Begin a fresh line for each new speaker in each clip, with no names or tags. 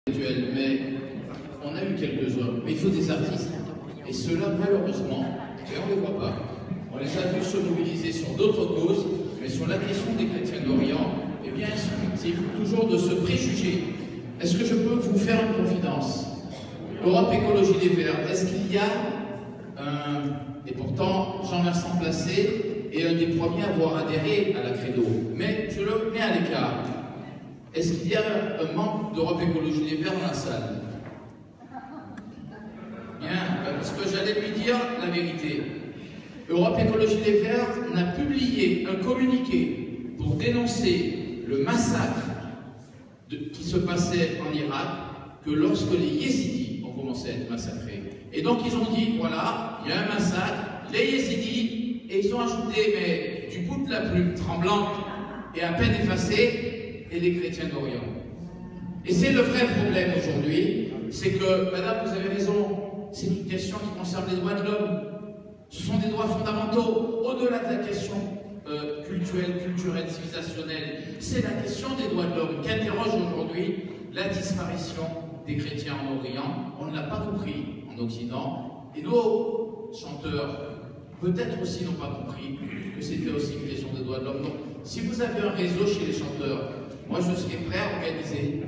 Mais on a eu quelques hommes, mais il faut des artistes. Et ceux-là, malheureusement, et on ne les voit pas. On les a vus se mobiliser sur d'autres causes, mais sur la question des chrétiens d'Orient, eh bien, ils sont victimes toujours de ce préjugé. Est-ce que je peux vous faire une confidence? Europe Écologie Les Verts, est-ce qu'il y a et pourtant, Jean-Vincent Placé est un des premiers à avoir adhéré à la Credo, mais je le mets à l'écart. Est-ce qu'il y a un membre d'Europe Écologie Les Verts dans la salle? Bien, parce que j'allais lui dire la vérité. Europe Écologie Les Verts n'a publié un communiqué pour dénoncer le massacre qui se passait en Irak que lorsque les Yézidis ont commencé à être massacrés. Et donc ils ont dit, voilà, il y a un massacre, les Yézidis, et ils ont ajouté, mais du bout de la plume tremblante et à peine effacée, et les chrétiens d'Orient. Et c'est le vrai problème aujourd'hui, c'est que, madame, vous avez raison, c'est une question qui concerne les droits de l'homme. Ce sont des droits fondamentaux, au-delà de la question culturelle, civilisationnelle. C'est la question des droits de l'homme qui interroge aujourd'hui la disparition des chrétiens en Orient. On ne l'a pas compris en Occident, et nos chanteurs, peut-être aussi, n'ont pas compris que c'était aussi une question des droits de l'homme. Donc, si vous avez un réseau chez les chanteurs, moi je serais prêt à organiser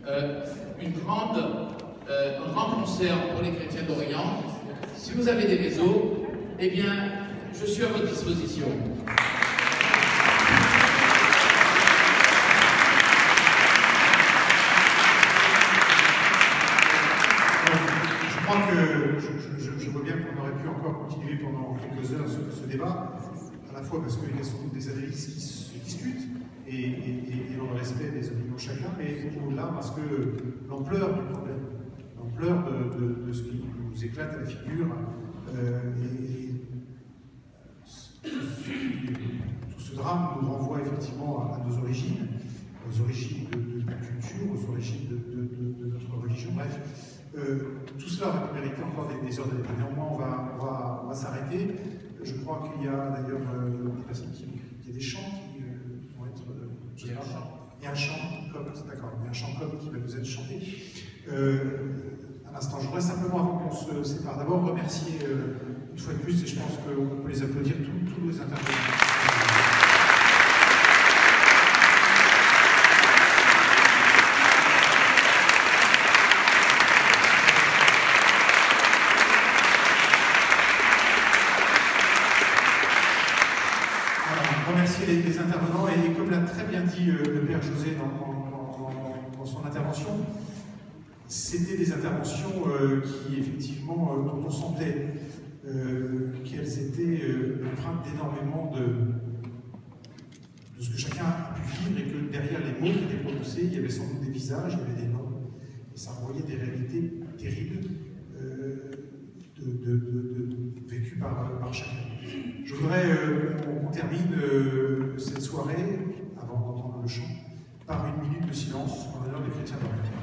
un grand concert pour les chrétiens d'Orient. Si vous avez des réseaux, eh bien, je suis à votre disposition.
Je crois que je vois bien qu'on aurait pu encore continuer pendant quelques heures ce débat, à la fois parce qu'il y a sans doute des analyses qui se discutent et dans le respect des opinions de chacun, mais au-delà parce que l'ampleur du problème, l'ampleur de ce qui nous éclate à la figure, tout ce drame nous renvoie effectivement à nos origines de la culture, aux origines de notre religion, bref. Tout cela aurait mérité encore des heures de débat. Néanmoins, on va s'arrêter. Je crois qu'il y a d'ailleurs des personnes qui il y a des chants qui vont être. Il y a un chant, d'accord, il y a un chant comme qui va nous être chanté. À l'instant, je voudrais simplement, avant qu'on se sépare, d'abord remercier une fois de plus, et je pense qu'on peut les applaudir, tous les intervenants. Remercier les intervenants, et comme l'a très bien dit le Père José dans son intervention, c'était des interventions qui, effectivement, dont on sentait qu'elles étaient empreintes d'énormément de ce que chacun a pu vivre, et que derrière les mots qui étaient prononcés, il y avait sans doute des visages, il y avait des noms, et ça renvoyait des réalités terribles vécues par chacun. Je voudrais qu'on termine cette soirée, avant d'entendre le chant, par une minute de silence en l'honneur des chrétiens d'Orient.